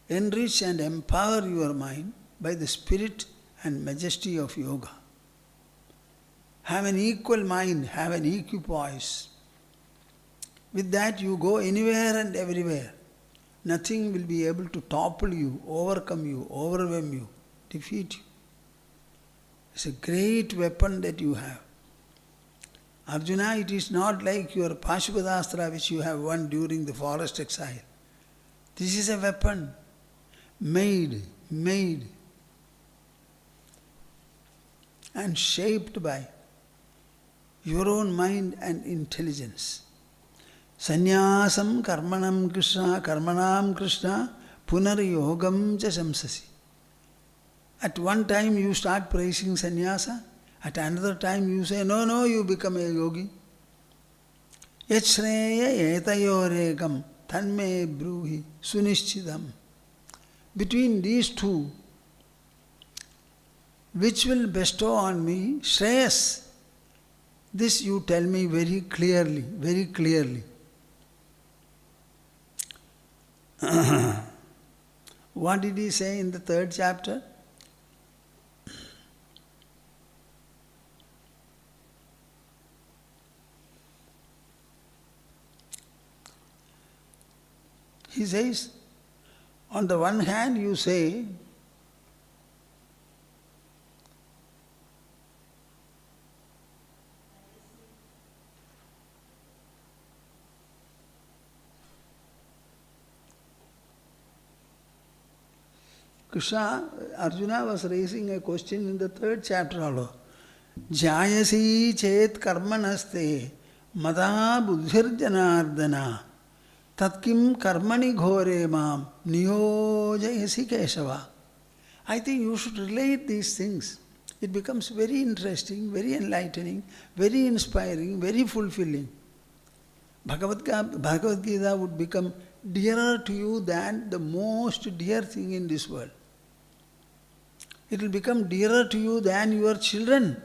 Enrich and empower your mind by the spirit and majesty of yoga. Have an equal mind, have an equipoise. With that you go anywhere and everywhere. Nothing will be able to topple you, overcome you, overwhelm you, defeat you. It's a great weapon that you have. Arjuna, it is not like your Pashupadastra which you have won during the forest exile. This is a weapon made and shaped by your own mind and intelligence. Sannyasam karmanam Krishna punariyogam cha shamsasi. At one time you start praising sannyasa, at another time you say, no, you become a yogi. Yat shreya etayorekam tanme bruhi sunishchidam. Between these two, which will bestow on me shreyas? This you tell me very clearly, very clearly. What did he say in the 3rd chapter? He says, on the one hand you say, Arjuna was raising a question in the 3rd chapter also. Jayasi chet karmanaste mada buddhir janardana tatkim karmani ghore mam niyojayasi Keshava. I think you should relate these things. It becomes very interesting, very enlightening, very inspiring, very fulfilling. Bhagavad Gita would become dearer to you than the most dear thing in this world. It will become dearer to you than your children,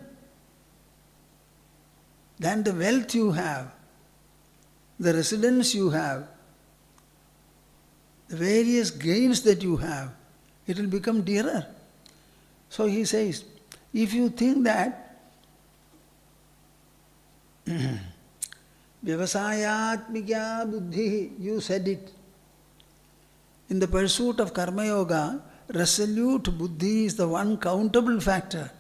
than the wealth you have, the residence you have, the various gains that you have. It will become dearer. So he says, if you think that Vyavasayatmikya buddhi, you said it. In the pursuit of karma yoga, resolute buddhi is the one countable factor.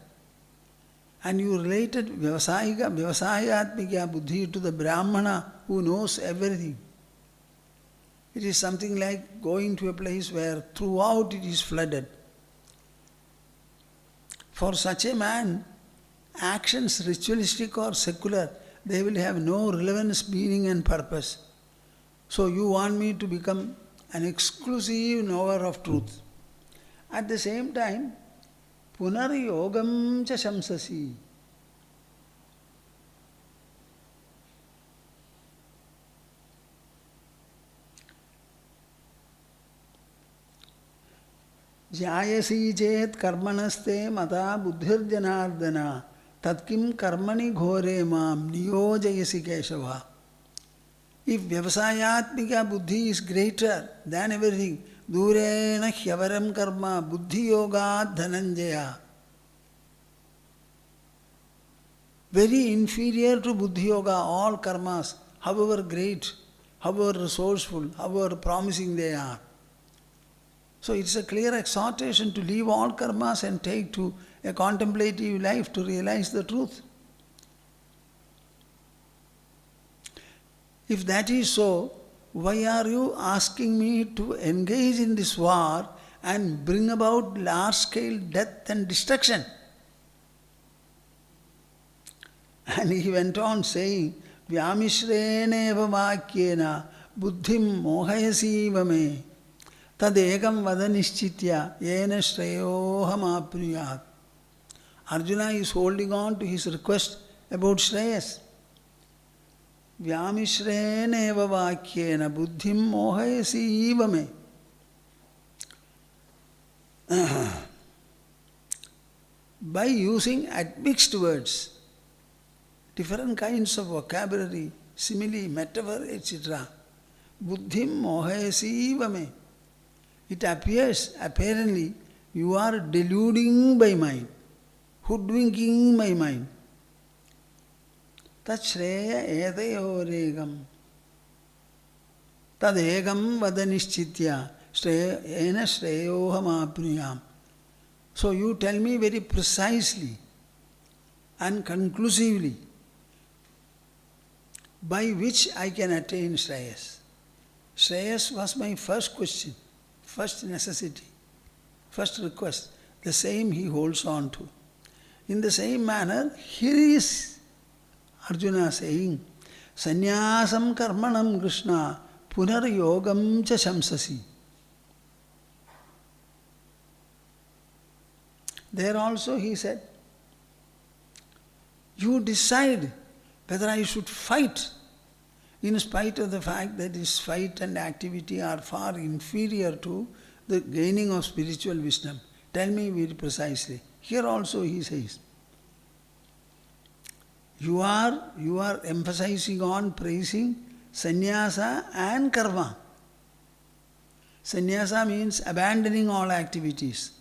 And you related Vyavasayatmikya buddhi to the Brahmana who knows everything. It is something like going to a place where throughout it is flooded. For such a man, actions ritualistic or secular, they will have no relevance, meaning and purpose. So you want me to become an exclusive knower of truth. At the same time, punariyogam cha shamsasi. Jayasi chet karmanaste mata buddhir janardana tatkim karmani ghore mam niyojayasi Keshava. If Vyavasayatmika buddhi is greater than everything, durena hyavaram karma buddhi yoga dhananjaya. Very inferior to buddhi yoga, all karmas, however great, however resourceful, however promising they are. So it's a clear exhortation to leave all karmas and take to a contemplative life to realize the truth. If that is so, why are you asking me to engage in this war and bring about large-scale death and destruction? And he went on saying, Vyamishreneva vakyena buddhim mohayasiva me tadekam vadanishchitya yena shreyoham apriyat. Arjuna is holding on to his request about Shreyas. Vyamishreneva vakyena buddhim mohayasiva me. By using admixed words, different kinds of vocabulary, simile, metaphor, etc. Buddhim mohayasiva me. It appears, apparently, you are deluding my mind, hoodwinking my mind. Tat shreya etayoregam. Tadegam vadanishchitya ena shreyoham apnuyam. So you tell me very precisely and conclusively by which I can attain Shreyas. Shreyas was my first question, first necessity, first request. The same he holds on to. In the same manner, here is Arjuna saying, Sannyasam karmanam Krishna punar yogam cha shamsasi. There also he said, you decide whether I should fight, in spite of the fact that this fight and activity are far inferior to the gaining of spiritual wisdom. Tell me very precisely. Here also he says, you are emphasizing on praising sannyasa and karma. Sannyasa means abandoning all activities.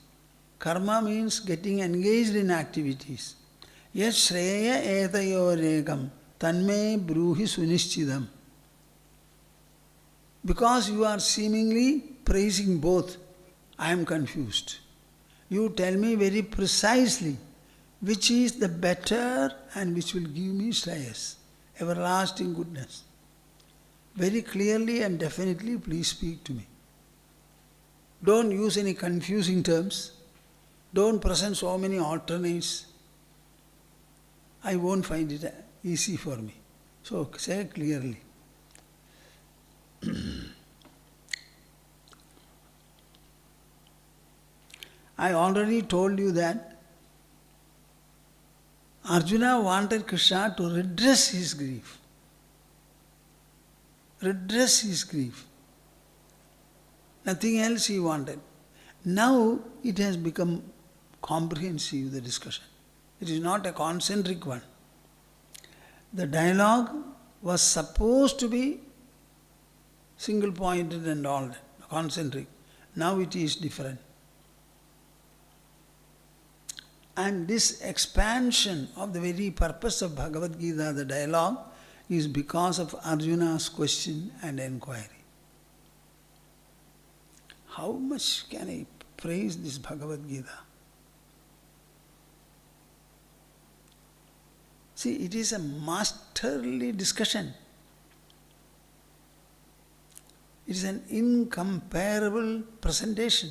Karma means getting engaged in activities. Yet shreya etayoregam tanme bruhi sunishchidam. Because you are seemingly praising both, I am confused. You tell me very precisely which is the better and which will give me Shreyas, everlasting goodness. Very clearly and definitely please speak to me. Don't use any confusing terms. Don't present so many alternates. I won't find it easy for me. So say clearly. I already told you that Arjuna wanted Krishna to redress his grief. Redress his grief. Nothing else he wanted. Now it has become comprehensive, the discussion. It is not a concentric one. The dialogue was supposed to be single pointed and all that, concentric. Now it is different. And this expansion of the very purpose of Bhagavad Gita, the dialogue, is because of Arjuna's question and inquiry. How much can I praise this Bhagavad Gita? See, it is a masterly discussion. It is an incomparable presentation.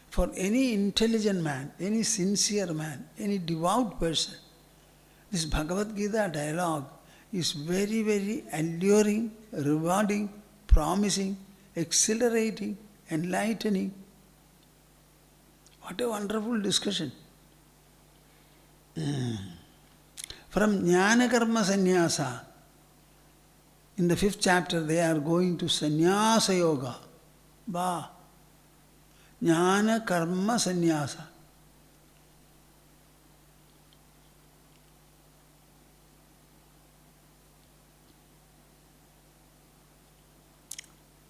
For any intelligent man, any sincere man, any devout person, this Bhagavad Gita dialogue is very, very alluring, rewarding, promising, exhilarating, enlightening. What a wonderful discussion. From Jnana Karma Sannyasa, in the 5th chapter, they are going to Sannyasa Yoga. Jnana Karma Sannyasa.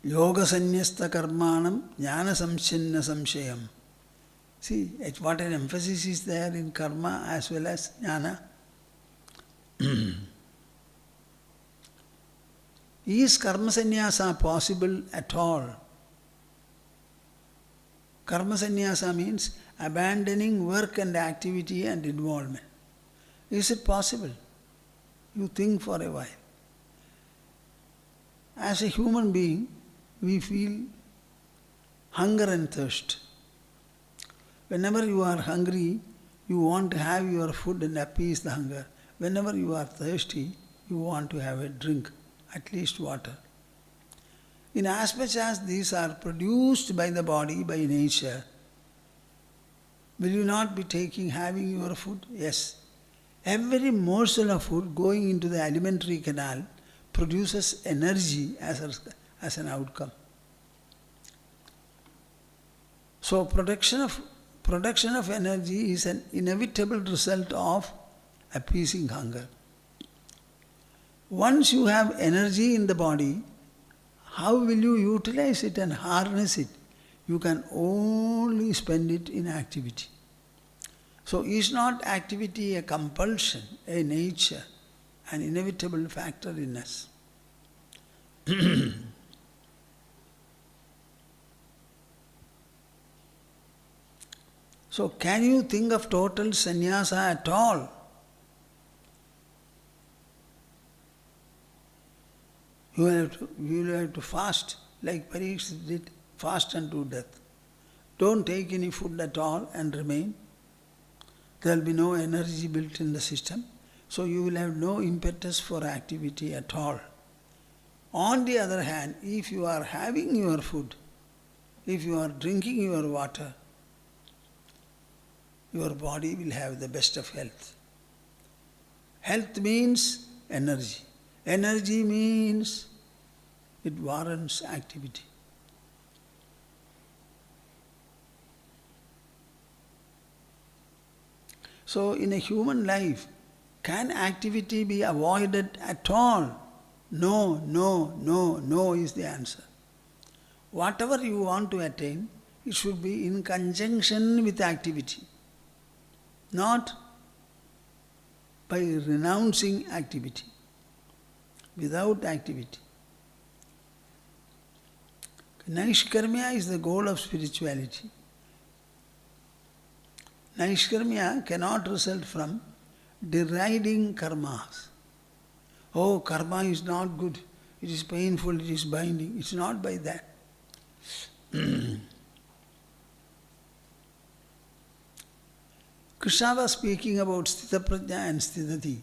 Yoga Sannyasta Karmanam Jnana Samchinna Samshayam. See, what an emphasis is there in karma as well as jnana. Is karma sannyasa possible at all? Karma sannyasa means abandoning work and activity and involvement. Is it possible? You think for a while. As a human being, we feel hunger and thirst. Whenever you are hungry, you want to have your food and appease the hunger. Whenever you are thirsty, you want to have a drink, at least water. In as much as these are produced by the body, by nature, will you not be having your food? Yes. Every morsel of food going into the alimentary canal produces energy as an outcome. So production of energy is an inevitable result of appeasing hunger. Once you have energy in the body, how will you utilize it and harness it? You can only spend it in activity. So is not activity a compulsion, a nature, an inevitable factor in us. So can you think of total sannyasa at all? You will have to fast, like Parikshit did, fast unto death. Don't take any food at all and remain. There will be no energy built in the system, so you will have no impetus for activity at all. On the other hand, if you are having your food, if you are drinking your water, your body will have the best of health. Health means energy. Energy means it warrants activity. So in a human life, can activity be avoided at all? No, no, no, no is the answer. Whatever you want to attain, it should be in conjunction with activity, not by renouncing activity, without activity. Naishkarmya is the goal of spirituality. Naishkarmya cannot result from deriding karmas. Oh, karma is not good, it is painful, it is binding. It's not by that. Krishna was speaking about Sthita Prajna and Sthitati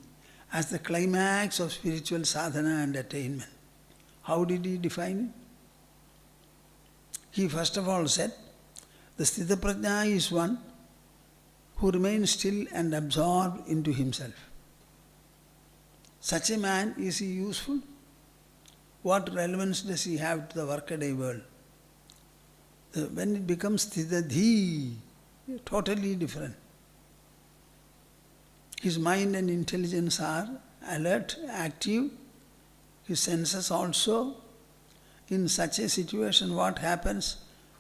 as the climax of spiritual sadhana and attainment. How did he define it? He first of all said, the Sthita Prajna is one who remains still and absorbed into himself. Such a man, is he useful? What relevance does he have to the workaday world? When it becomes Sthitadhi, totally different. His mind and intelligence are alert, active, his senses also. In such a situation, what happens?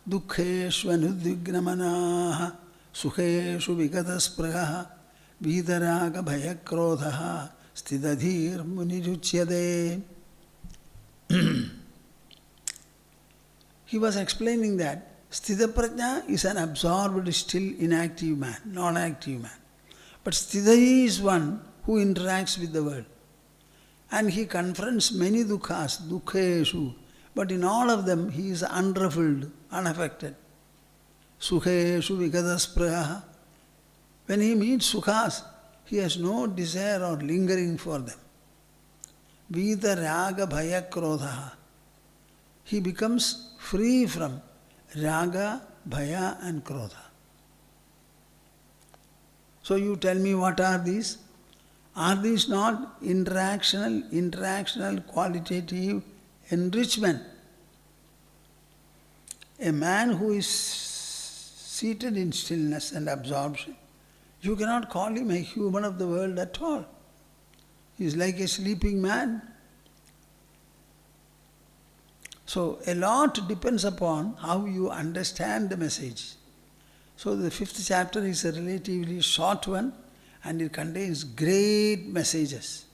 Dukkheshu anudvignamanaha, sukheshu vigataspраha, vidaraga bhayakrodhaha, sthitadhir muniruchyade. He was explaining that Sthita Prajna is an absorbed, still inactive man, non-active man. But Sthitadhi is one who interacts with the world. And he confronts many dukkhas, dukkheshu. But in all of them, he is unruffled, unaffected. Sukheshu vigataspраha. When he meets sukhas, he has no desire or lingering for them. Vita raga bhaya krodha. He becomes free from raga, bhaya and krodha. So you tell me, what are these? Are these not interactional, qualitative enrichment? A man who is seated in stillness and absorption, you cannot call him a human of the world at all. He is like a sleeping man. So a lot depends upon how you understand the message. So the 5th chapter is a relatively short one and it contains great messages.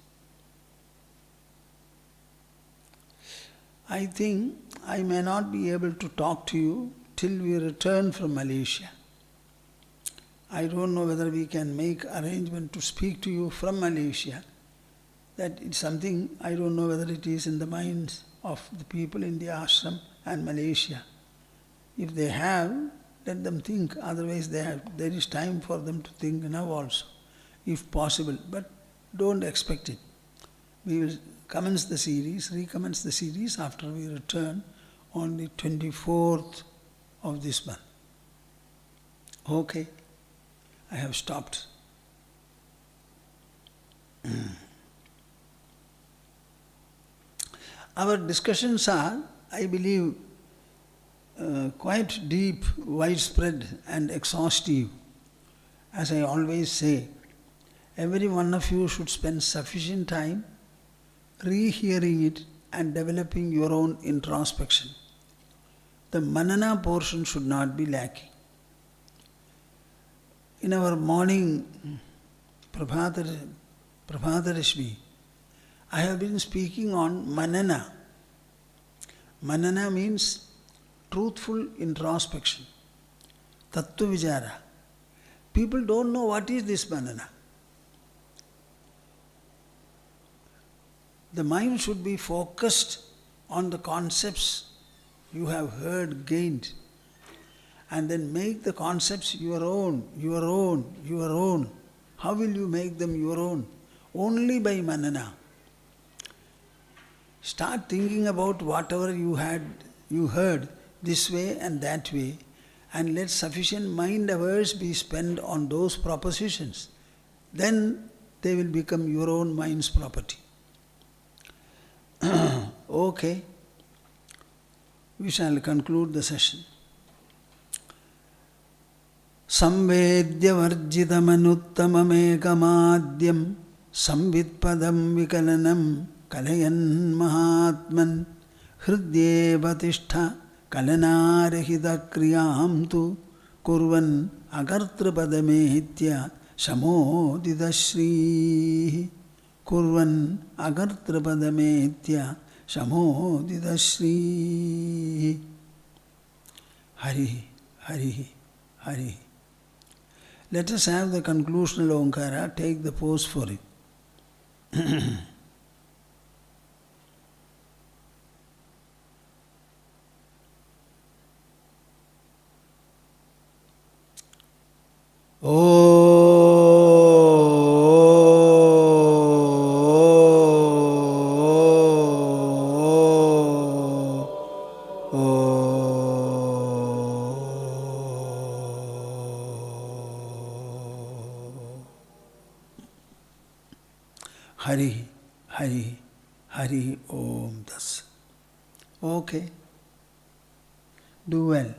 I think I may not be able to talk to you till we return from Malaysia. I don't know whether we can make arrangement to speak to you from Malaysia. That is something, I don't know whether it is in the minds of the people in the ashram and Malaysia. If they have, let them think, otherwise there is time for them to think now also, if possible, but don't expect it. We will recommence the series after we return on the 24th of this month. Okay, I have stopped. Our discussions are, I believe, quite deep, widespread and exhaustive. As I always say, every one of you should spend sufficient time rehearing it and developing your own introspection. The manana portion should not be lacking. In our morning Prabhatarashmi, I have been speaking on manana. Manana means truthful introspection. Tattva Vijara. People don't know what is this manana. The mind should be focused on the concepts you have heard, gained, and then make the concepts your own, your own, your own. How will you make them your own? Only by manana. Start thinking about whatever you heard this way and that way, and let sufficient mind hours be spent on those propositions. Then they will become your own mind's property. Okay, we shall conclude the session. Samvedya varjitamanuttamamekamadyam samvitpadam vikalanam kalayan mahatman hridyeva tishtha kalanarahita kriyam tu kurvan agartrapadamehitya samodidashri kurvan agartrapadamehitya samodidashri. Hari, Hari, Hari. Let us have the conclusional Omkara, take the pose for it. Hari, Hari, Hari Om Das. Okay. Do well.